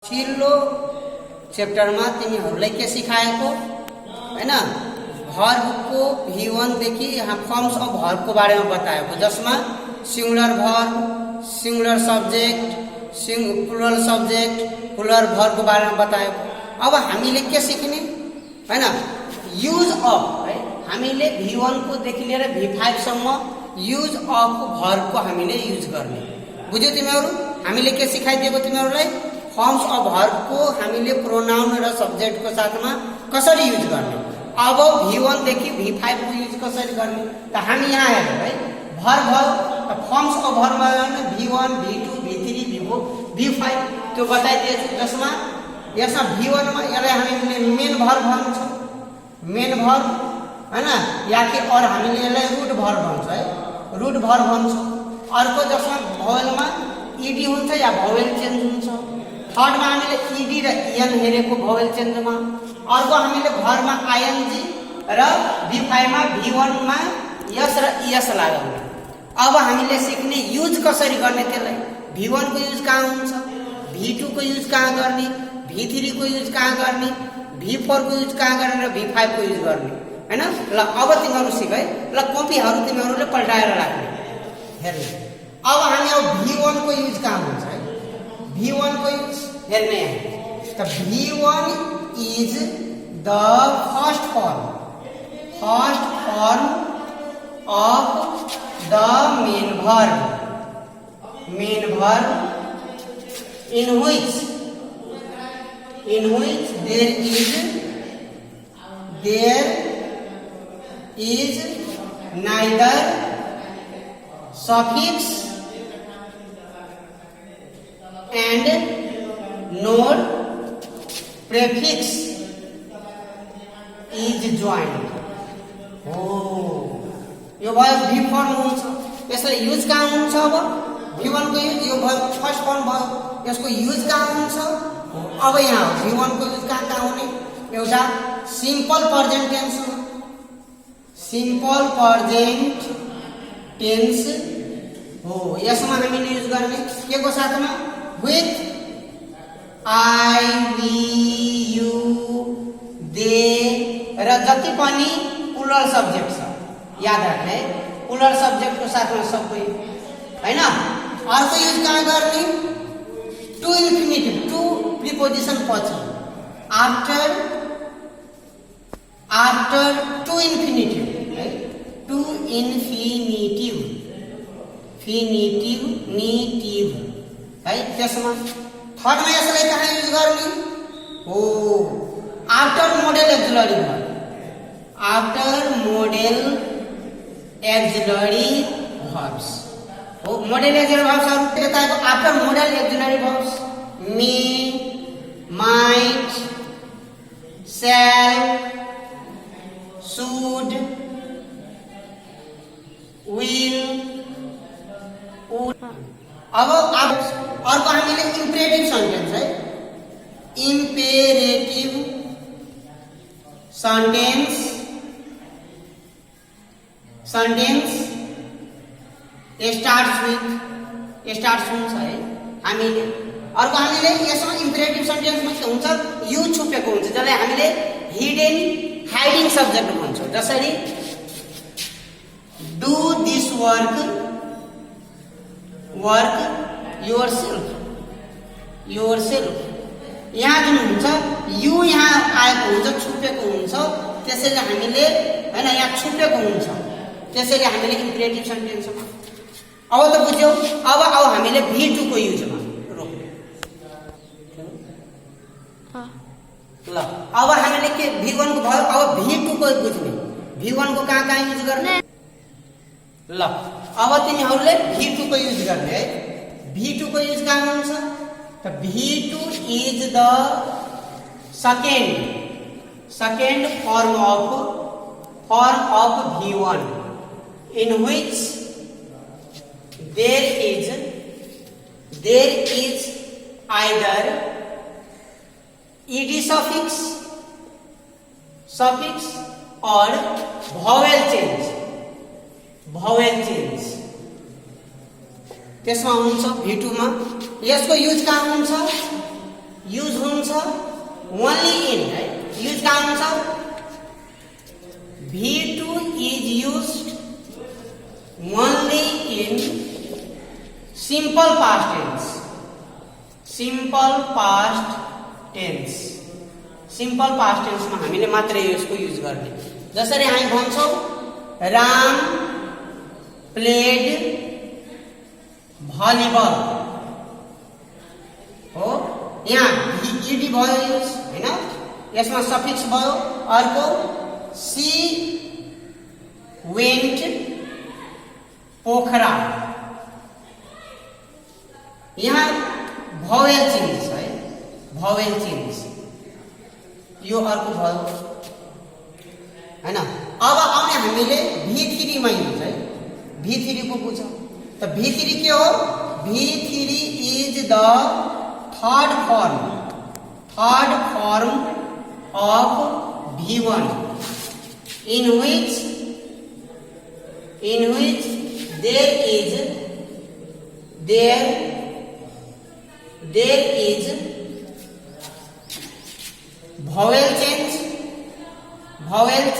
पछिल्लो च्याप्टरमा तिमीहरूलाई के सिकाएको हैन भर्बको V1 देखि यहाँ फर्म्स अफ भर्बको बारेमा बताएको जसमा singular verb, singular subject, plural subject, plural भर्बको बारेमा बताएको। अब हामीले के सिक्ने हैन युज अफ है हामीले V1 को देखि लिएर V5 सम्म युज अफ भर्बको हामीले युज गर्ने। बुझ्यौ तिमीहरू? हामीले के सिकाइदिएको तिमीहरूलाई? फर्म्स अफ भर्ब को हामीले प्रोनाउन र सब्जेक्ट को साथमा कसरी युज गर्ने। अब V1 देखि V5 को युज कसरी गर्ने त हामी यहाँ हेरौँ है। Verb firms of verb V1, V2, V3, V4, V5 त्यो बताइदिएछु जसमा यसमा V1 मा यसलाई हामीले मेन भर्ब भन्छौँ, मेन भर्ब हैन या कि और हामीले यसलाई रूट भर्ब भन्छ है, रूट भर्ब भन्छौँ। अर्को जसमा भवेलमा ईडी हुन्छ या भवेल चेन्ज हुन्छ। थर्ड में हामीले ईडी र ईएन हेरेको भवेल चेन्जमा। अर्को हामीले भर्बमा आईएनजी र V5 मा V1 मा यस र ईएस लगाउने। अब हामीले सिक्ने युज कसरी गर्ने त्यसलाई। V1 को युज कहाँ हुन्छ, V2 को युज कहाँ गर्ने, V3 को युज कहाँ गर्ने, V4 को युज कहाँ गर्ने र V5 को युज गर्ने हैन। ल अब तिमीहरू सिक है। ल कपीहरू तिमीहरूले पल्टाएर राख्ने हेर्नु। अब हामी अब V1 को युज कहाँ हुन्छ है। V1 को यूज हेर्ने तो V1 is the first form of the main verb in which there is neither suffix and nor prefix is joined। यो भयो V फर्म हुन्छ। यसले युज कहाँ हुन्छ? अब V1 को युज यो भयो फर्स्ट फर्म भयो। यसको युज कहाँ हुन्छ? अब यहाँ V1 को युज कहाँ हुने? एउटा सिम्पल प्रेजेन्ट टेन्स हो। सिम्पल प्रेजेन्ट टेन्स हो। यसमा हामीले युज गर्ने के को साथमा? with I, we, you, they र जति पनि प्लुरल सब्जेक्ट छ याद राख्ने है। प्लुरल सब्जेक्ट को साथमा सबै हैन। अर्को युज कहाँ गर्ने? टु इन्फिनिटिभ, टु प्रिपोजिसन पछि आफ्टर टु इन्फिनिटिभ है। टु इन्फिनिटिभ निटिभ है। त्यसमा थर्ड में यसलाई कहाँ युज गर्ने हो? After modal auxiliary verb, after modal auxiliary verbs हो। मोडेल एक्जुलरी भर्ब्सहरु बताएको after modal auxiliary verbs may, might, shall, should, will, would. अब अर्को हामीले इम्पेरेटिभ सेन्टेन्स है। इम्पेरेटिभ सेन्टेन्स स्टार्ट्स हुन्छ है हामीले। अर्को हामीले यसमा इम्पेरेटिभ सेन्टेन्समा के हुन्छ? यु छुपेको हुन्छ जसलाई हामीले हाइडिङ सब्जेक्ट भन्छौँ। जसरी डु दिस वर्क योरसेल्फ यहाँ जुन हुन्छ यु यहाँ आएको हुन्छ, छुपेको हुन्छ। त्यसैले हामीले हैन यहाँ छुपेको हुन्छ, त्यसैले हामीले इम्पेरेटिभ सेन्टेन्समा। अब त बुझ्यौ? अब हामीले V2 को युजमा रोक्ने ल। अब हामीले के V1 को भयो, अब V2 को बुझ्ने। V1 को कहाँ युज गर्ने ल। अब तिमीहरूले V2 को युज गर्ने है। V2 को युज कहाँ हुन्छ त V2 is the second form of V1 in which there is either ed suffix or vowel change त्यसमा हुन्छ V2 मा। यसको युज कहाँ हुन्छ? युज हुन्छ ओन्ली इन है, युज कहाँ हुन्छ V2 is used only in simple past tense. Simple past tense. Simple past tense मा हामीले मात्रै यसको युज गर्ने। जसरी हामी भन्छौं राम प्लेड भलिबल हो, यहाँ ईडी भयो युज हैन, यसमा सफिक्स भयो। अर्को सी वेन्ट पोखरा, यहाँ भावेल चेन्ज है, भावेल चेन्ज यो अर्को भयो हैन। अब आउने हामीले V3 मा युज है, V3 को बुझौं त V3 के हो, V3 is the third form of V1 in which there is vowel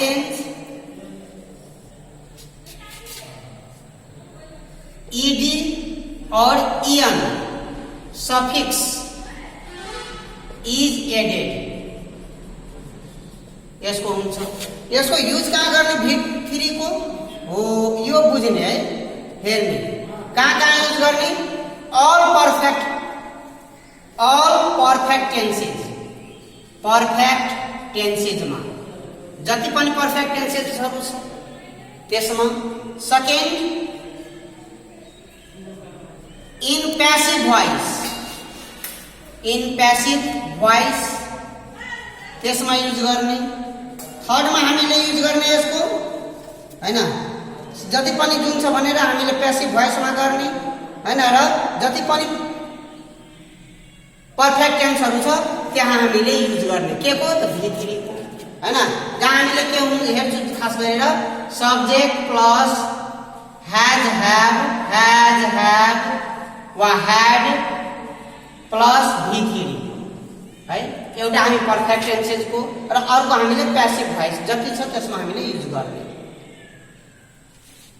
change ed और en suffix is added। यसको हुन्छ, यसको युज कहाँ गर्ने V3 को हो यो बुझ्ने है, हेर्ने कहाँ युज गर्ने, all perfect tenses मा जति पनि पर्फेक्ट टेन्सेसहरु छ त्यसमा। सेकेन्ड इन पैसिभ भोइस त्यसमा युज गर्ने। थर्ड मा हामीले युज गर्ने यसको हैन, जति पनि जुन छ भनेर हामीले पैसिभ भोइस मा गर्ने हैन, र जति पनि पर्फेक्ट टेन्सहरु छ त्यहाँ हामीले युज गर्ने के को त V3 को हैन। जहाँ हामीले के हेर्छौं खास गरेर सब्जेक्ट प्लस हैज हैव वा हैड प्लस V3 है, एउटा हामी पर्फेक्ट टेन्सेस को र अर्को हामीले पैसिभ भोइस जति छ त्यसमा हामीले युज गर्ने।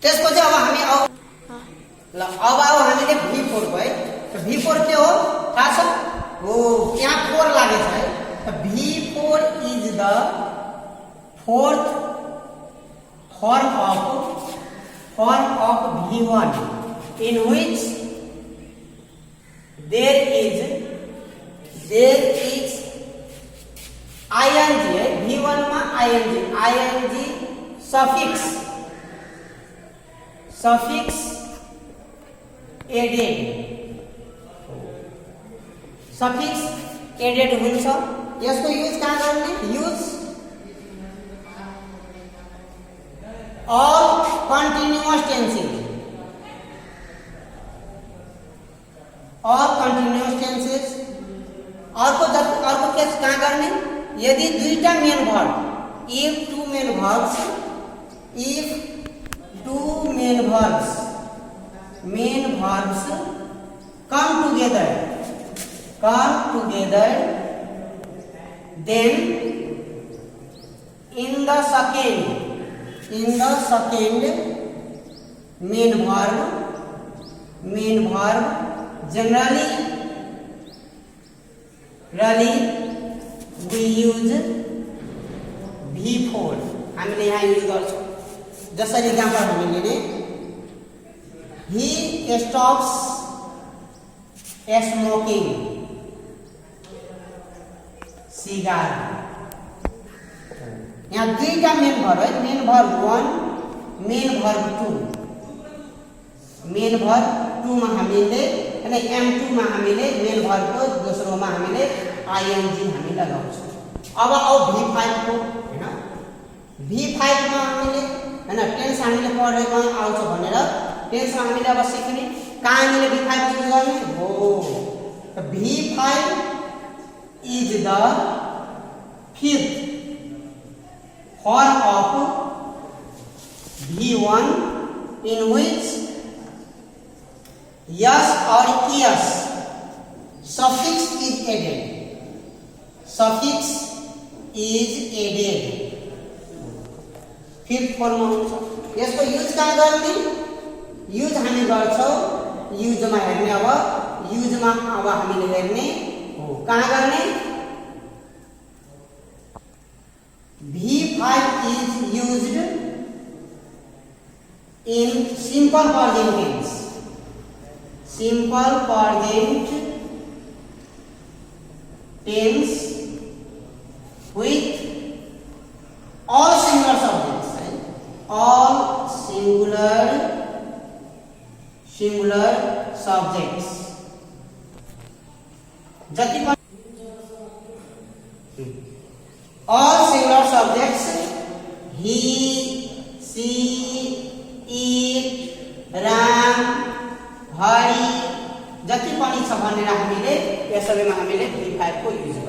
त्यसपछि अब हामी ल अब हामीले V4 को है, त V4 के हो थाहा छ हो, यहाँ 4 लागेछ है, त V4 is the fourth form of V1 in which there is ing है, V1 मा ing suffix added हुन्छ। यसको युज कहाँ गर्ने, युज all continuous tenses अर्को केस कहाँ गर्ने, यदि दुईटा main verb if two main verbs come together then in the second main verb generally we use V4 हामीले यहाँ युज गर्छौं। जसरी एक्जाम्पल हामीले लिने he stops smoking cigar, यहाँ दुईटा मेन भर्ब है, मेन भर्ब 1 मेन भर्ब 2 मा हामीले हैन M2 मा हामीले मेन भर्ब को दोस्रोमा हामीले ing हामी लगाउँछौं। अब आउ V5 को हैन, V5 मा हामीले हैन टेन्स हामीले पढेको आउँछ भनेर टेन्स मा हामीले अब सिक्ने कहाँ हामीले V5 युज गर्ने हो, त V5 is the fifth form of V1 in which yes or es suffix is added। Suffix is added fifth फर्ममा हुन्छ। यसको युज कहाँ गर्ने? युज हामी गर्छौँ युजमा हेर्ने। अब युजमा अब हामीले हेर्ने हो कहाँ गर्ने? V5 is used in simple present tense. Simple present tense with all singular subjects. All singular subjects. जति पनि all singular subjects he, she, it, Ram, Hari जति पनि छ भनेर हामीले यस सबैमा हामीले V5 को युज